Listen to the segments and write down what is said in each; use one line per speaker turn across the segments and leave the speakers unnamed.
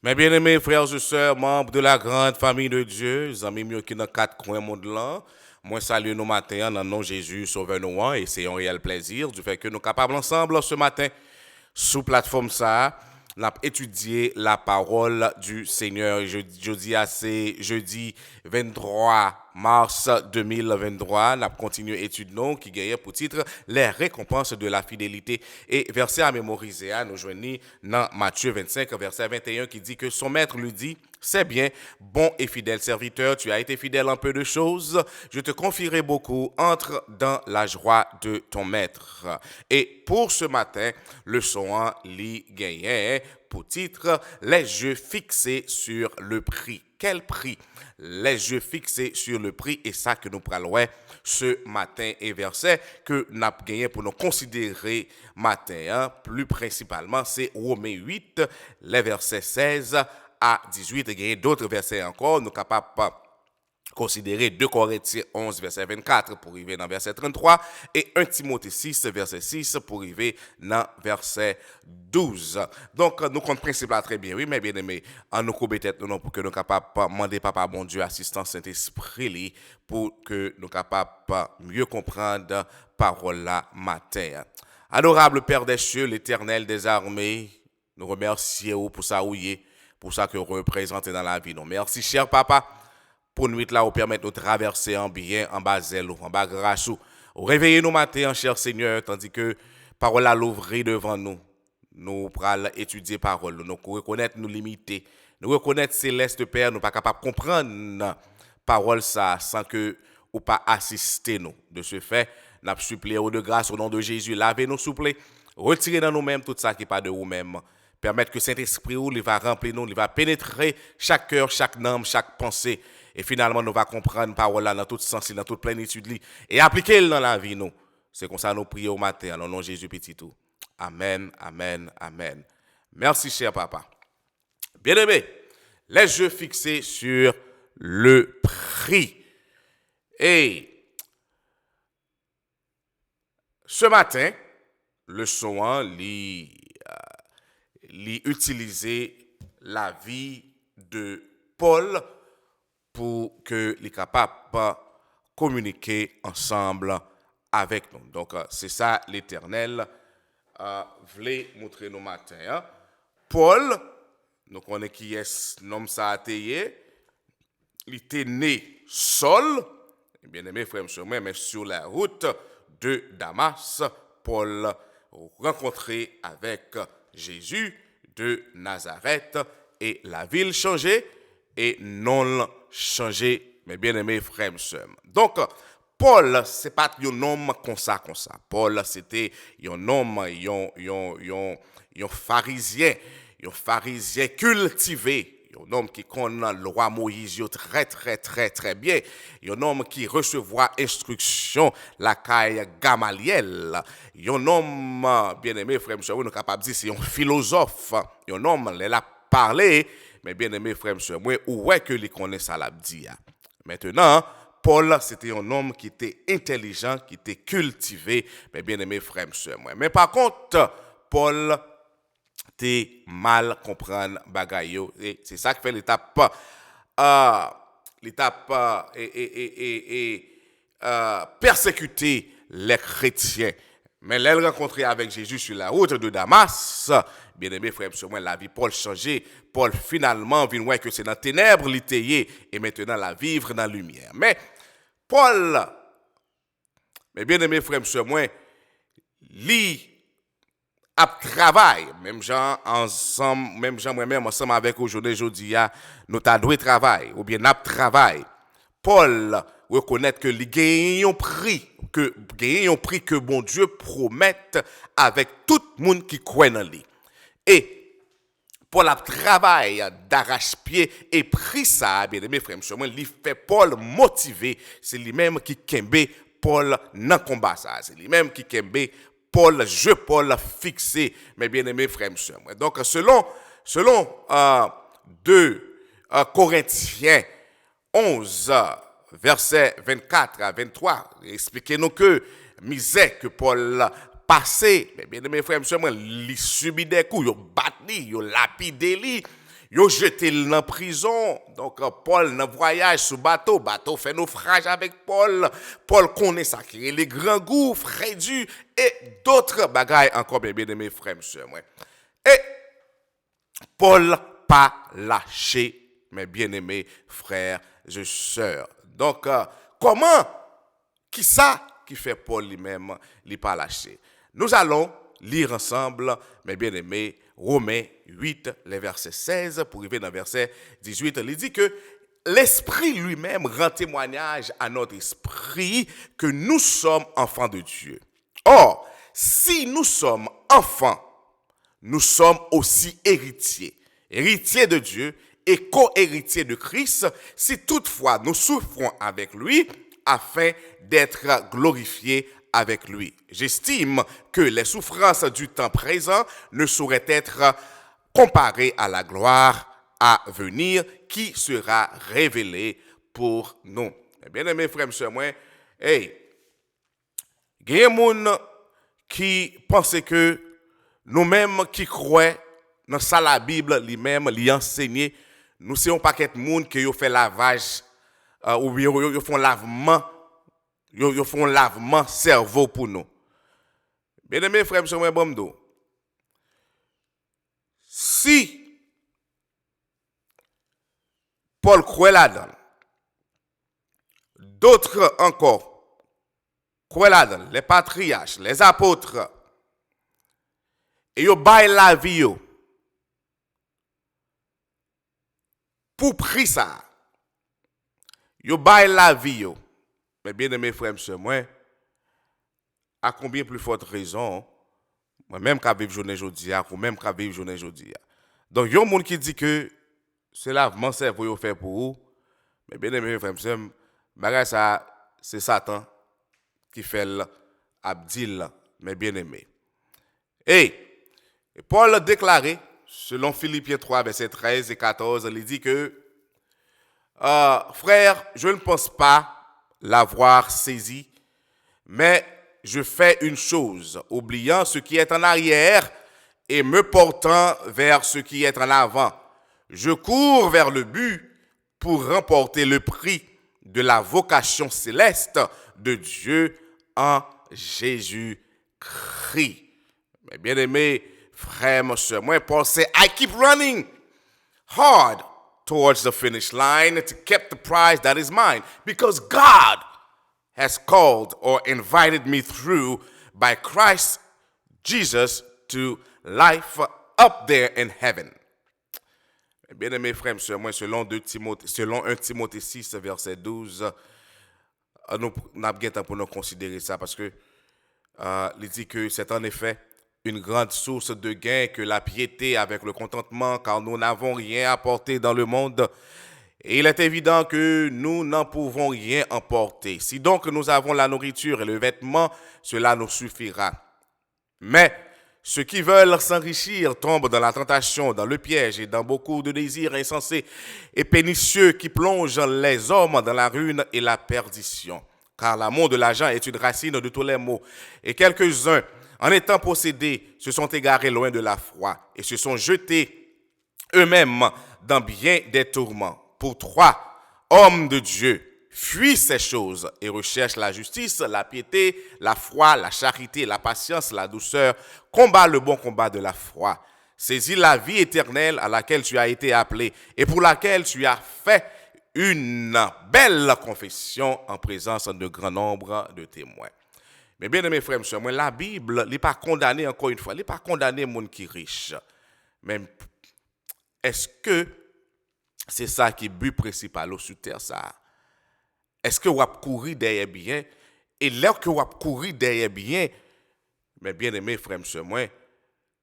Mes bien-aimés frères et sœurs, membres de la grande famille de Dieu, amis mieux qui dans quatre coins monde là, moi salue nos matins dans le nom de Jésus, sauveur nous et c'est un réel plaisir du fait que nous sommes capables ensemble ce matin, sous plateforme ça, on a étudié la parole du Seigneur. Jeudi, c'est jeudi 23 mars 2023. On a continué étude non qui gagnait pour titre les récompenses de la fidélité. Et verset à mémoriser, nous joignons dans Matthieu 25, verset 21 qui dit que son maître lui dit: c'est bien, bon et fidèle serviteur, tu as été fidèle en peu de choses, je te confierai beaucoup, entre dans la joie de ton maître. Et pour ce matin, le son lit gagnait pour titre les yeux fixés sur le prix. Quel prix? Les yeux fixés sur le prix, et ça que nous parlons ce matin et verset que nous avons gagné pour nous considérer matin, plus principalement, c'est Romains 8, les versets 16 à 18, et d'autres versets encore, nous sommes capables de considérer 2 Corinthiens 11, verset 24 pour arriver dans verset 33 et 1 Timothée 6, verset 6 pour arriver dans verset 12. Donc, nous comptons principe là très bien, oui, mais bien aimé, en nous couper tête, nous, pour que nous soyons capables de demander Papa bon Dieu, assistance Saint-Esprit, pour que nous soyons capables de mieux comprendre la parole là matin. Adorable Père des cieux, l'Éternel des armées, nous remercions pour ça, oui, pour ça que vous représentez dans la vie. Non, merci, cher Papa, pour nous là, vous permettre de traverser en bien, en bas zèle, en bas grâce. Réveillez nous matin, cher Seigneur, tandis que parole à l'ouvrir devant nous. Nous pourrons étudier parole, nous reconnaître nos limités, nous reconnaître céleste Père, nous pas capable de comprendre parole ça sans que ou pas assister nous. De ce fait, nous supplions de grâce au nom de Jésus, lavez-nous s'il vous plaît, retirez dans nous-mêmes tout ça qui n'est pas de vous-même. Permettre que Saint-Esprit il va remplir nous, il va pénétrer chaque cœur, chaque âme, chaque pensée. Et finalement, nous va comprendre parole là dans tout sens, dans toute plénitude et appliquer dans la vie nous. C'est comme ça nous prions au matin, dans le nom de Jésus petit tout. Amen, amen, amen. Merci, cher papa. Bien-aimé, les yeux fixés sur le prix. Et ce matin, le son utiliser la vie de Paul pour que les capables de communiquer ensemble avec nous. Donc, c'est ça l'Éternel voulait montrer nos matins. Hein. Paul, nous connaissons qui est nom ça a été, il était né seul, bien aimé frère et mais sur la route de Damas, Paul rencontré avec Jésus de Nazareth et la ville changeait et non changé, mes bien-aimés frères et sœurs. Donc, Paul, c'est pas un homme comme ça. Paul, c'était un homme, un pharisien cultivé. Un homme qui connaît le roi Moïse très bien. Un homme qui recevra instruction la caille Gamaliel. Un homme, bien-aimé frère et sœurs, nous sommes capables de dire c'est un philosophe. Un homme, il a parlé. Mais bien aimé frère et sœurs, moi, où est que les connaît ça l'a dit. Maintenant, Paul, c'était un homme qui était intelligent, qui était cultivé, mais bien aimé frère et sœurs. Mais par contre, Paul était mal comprendre bagayo et c'est ça qui fait l'étape persécuter les chrétiens. Mais l'elle rencontrée avec Jésus sur la route de Damas, bien aimé frère, la vie Paul changé. Paul finalement vient voir que c'est dans les ténèbres l'étayer et maintenant la vivre dans la lumière. Mais Paul, mais bien aimé frère, lui a travail, même gens ensemble, même gens moi-même ensemble avec aujourd'hui, nous avons travail ou bien n'a travail. Paul reconnaître que il gagne un prix que bon Dieu promette avec tout le monde qui croit en lui. Et Paul a travaillé d'arrache-pied et pris ça, bien aimé frère, il fait Paul motivé, c'est lui-même qui kembe Paul dans combat ça, c'est lui-même qui kembe Paul fixé, mes bien-aimés frères et donc selon 2 Corinthiens 11 verset 24 à 23, expliquez-nous que misère que Paul passé, mais bien aimé frère et sœurs, il subit des coups, il bat, il lapide, Yo jeté dans la prison. Donc Paul dans voyage sur bateau, bateau fait naufrage avec Paul. Paul connaît ça qui est les grands gouffres, réduits et d'autres bagailles encore bien aimés frères et sœurs. Et Paul pas lâché mes bien-aimés frères et sœurs. Donc comment qui ça qui fait Paul lui-même n'est pas lâché? Nous allons lire ensemble, mes bien-aimés, Romains 8, les versets 16, pour arriver dans le verset 18. Il dit que l'Esprit lui-même rend témoignage à notre esprit que nous sommes enfants de Dieu. Or, si nous sommes enfants, nous sommes aussi héritiers. Héritiers de Dieu et co-héritiers de Christ, si toutefois nous souffrons avec lui, afin d'être glorifiés avec lui. J'estime que les souffrances du temps présent ne sauraient être comparées à la gloire à venir qui sera révélée pour nous. Bien aimés frères et sœurs, il y a des gens qui pensent que nous-mêmes qui croient dans ça la Bible lui-même, lui enseigner, nous sommes un paquet de monde qui fait lavage ou bien ils font lavement. Ils font lavement cerveau pour nous. Bien aimés frères et sœurs, bon, si Paul croit là-dedans, d'autres encore croient là-dedans, les patriarches, les apôtres, et ils baillent la vie pour prix ça. Ils baillent la vie. Mais bien aimés frères et sœurs, moi, à combien plus forte raison, moi-même qu'à vivre journée aujourd'hui, ou même qu'à vivre journée aujourd'hui. Donc, il y a des gens qui disent que c'est lavement cerveau fait pour vous. Mais bien aimés frères et sœurs, c'est Satan qui fait l'abdil, mais bien aimé. Et Paul a déclaré, selon Philippiens 3, versets 13 et 14, il dit que, frère, je ne pense pas l'avoir saisi, mais je fais une chose, oubliant ce qui est en arrière et me portant vers ce qui est en avant. Je cours vers le but pour remporter le prix de la vocation céleste de Dieu en Jésus-Christ. Mais bien aimé, frère, ma soeur, moi, Paul say, I keep running hard towards the finish line to keep the prize that is mine, because God has called or invited me through by Christ Jesus to life up there in heaven. Bien aimé frères et sœurs, moi, selon 1 Timothée 6, verset 12, nous avons pour nous considérer ça parce que il dit que c'est en effet une grande source de gain que la piété avec le contentement, car nous n'avons rien apporté dans le monde. Et il est évident que nous n'en pouvons rien emporter. Si donc nous avons la nourriture et le vêtement, cela nous suffira. Mais ceux qui veulent s'enrichir tombent dans la tentation, dans le piège et dans beaucoup de désirs insensés et pernicieux qui plongent les hommes dans la ruine et la perdition. Car l'amour de l'argent est une racine de tous les maux. Et quelques-uns, en étant possédés, se sont égarés loin de la foi et se sont jetés eux-mêmes dans bien des tourments. Pourquoi, hommes de Dieu, fuient ces choses et recherchent la justice, la piété, la foi, la charité, la patience, la douceur. Combat le bon combat de la foi. Saisis la vie éternelle à laquelle tu as été appelé et pour laquelle tu as fait une belle confession en présence de grand nombre de témoins. Mais bien aimés frères et sœurs, la Bible n'est pas condamnée, encore une fois, elle n'est pas condamnée les gens qui sont riches. Mais est-ce que c'est ça qui est le but principal sur terre ça? Est-ce que vous avez couru derrière bien? Et là que vous avez couru derrière bien, mais bien aimés frères et sœurs,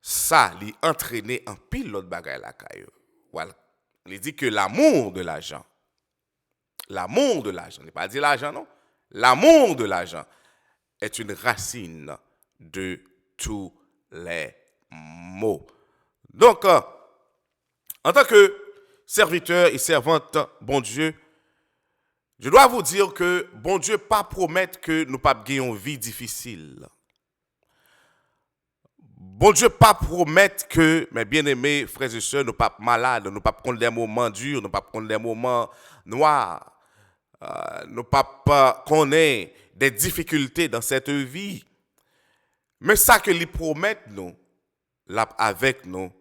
ça lui entraîné en pile l'autre bagaille la caille. Voilà. Il dit que l'amour de l'argent, n'est pas dire l'argent non, l'amour de l'argent est une racine de tous les maux. Donc, en tant que serviteur et servante, bon Dieu, je dois vous dire que bon Dieu pas promettre que nous pas gagner une vie difficile. Bon Dieu pas promettre que, mes bien-aimés frères et sœurs, nous pas malades, nous pas prendre des moments durs, nous pas prendre des moments noirs, nous pas connaître des difficultés dans cette vie. Mais ça que lui promettent nous, là avec nous,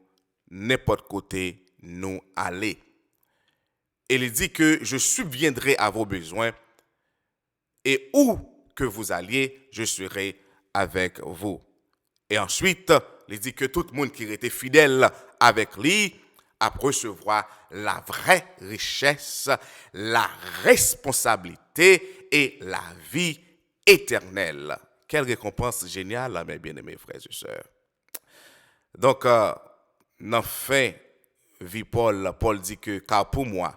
n'importe côté nous aller. Et il dit que je subviendrai à vos besoins et où que vous alliez, je serai avec vous. Et ensuite, il dit que tout le monde qui était fidèle avec lui a recevoir la vraie richesse, la responsabilité et la vie éternelle. Quelle récompense géniale, mes bien-aimés frères et sœurs. Donc, dans fin, vie Paul dit que, car pour moi,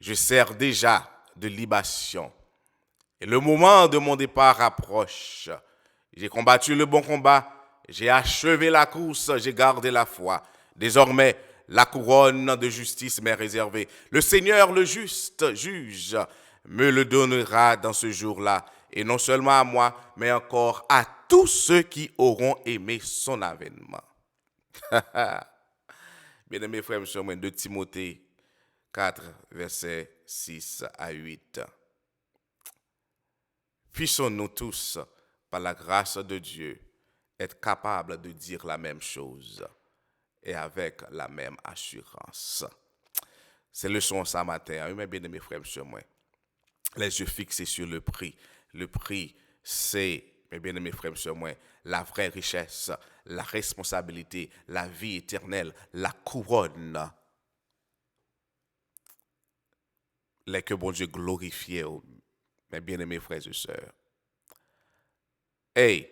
je sers déjà de libation. Et le moment de mon départ approche. J'ai combattu le bon combat, j'ai achevé la course, j'ai gardé la foi. Désormais, la couronne de justice m'est réservée. Le Seigneur, le juste juge, me le donnera dans ce jour-là. Et non seulement à moi, mais encore à tous ceux qui auront aimé son avènement. Bien-aimés frères et sœurs, 2 Timothée 4, versets 6 à 8. Puissons-nous tous, par la grâce de Dieu, être capables de dire la même chose et avec la même assurance. C'est le son ce matin. Oui, mes bien-aimés frères et sœurs, les yeux fixés sur le prix. Le prix, c'est, mes bien-aimés frères et sœurs, la vraie richesse, la responsabilité, la vie éternelle, la couronne. Les que bon Dieu glorifié, mes bien-aimés frères et sœurs. Hey,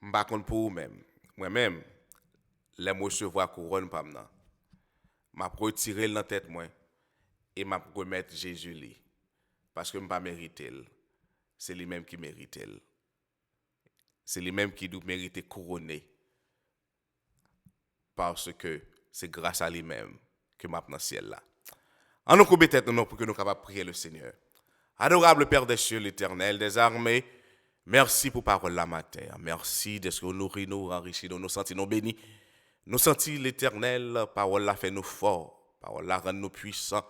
je ne sais pas pour vous-même. Moi-même, les recevoir couronne pas maintenant. Je retirer dans la tête moi et je remettre Jésus li. Parce que je ne pas mériter. C'est lui-même qui mérite. C'est lui-même qui doit mériter couronner. Parce que c'est grâce à lui-même que je suis dans le ciel là. En nous couper tête pour que nous capables de prier le Seigneur. Adorable Père des cieux, l'Éternel des armées, merci pour parole la matin. Merci de ce que nous nourrit, nous enrichit, nous sentis nous bénis. Nous sentis l'Éternel, parole la fait nous forts, parole la rend nous puissants,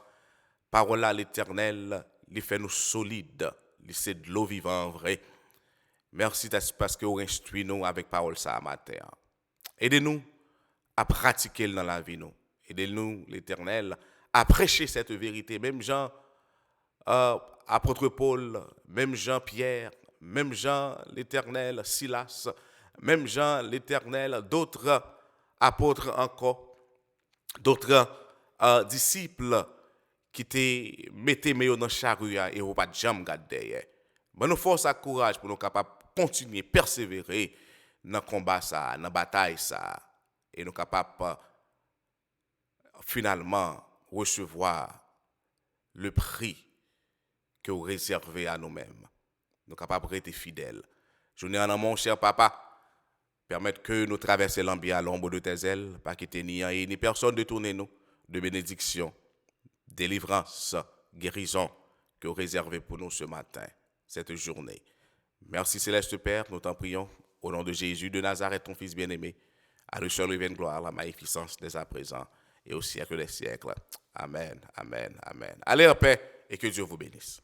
parole la l'Éternel, il fait nous solides, il c'est de l'eau vivante vrai. Merci parce que vous instruisez nous avec parole ça matin. Aidez-nous à pratiquer dans la vie nous. Aidez-nous l'Éternel à prêcher cette vérité, même Jean apôtre Paul, même Jean-Pierre, même Jean l'Éternel, Silas, même Jean l'Éternel, d'autres apôtres encore, d'autres disciples qui te mettaient dans le charrue et au pas de jambe garder. Mais nous force à courage pour nous capables de continuer, persévérer dans le combat ça, dans la bataille ça, et nous capables finalement recevoir le prix que vous réservez à nous-mêmes. Nous sommes capables de rester fidèles. Je vous en mon cher papa, permettre que nous traversions l'ambiance à l'ombre de tes ailes, pas quitter ni personne de tourner nous, de bénédiction, délivrance, guérison que vous réservez pour nous ce matin, cette journée. Merci Céleste Père, nous t'en prions, au nom de Jésus de Nazareth, ton Fils bien-aimé, à lui seul revienne gloire, la magnificence dès à présent et au siècle des siècles. Amen, amen, amen. Allez en paix et que Dieu vous bénisse.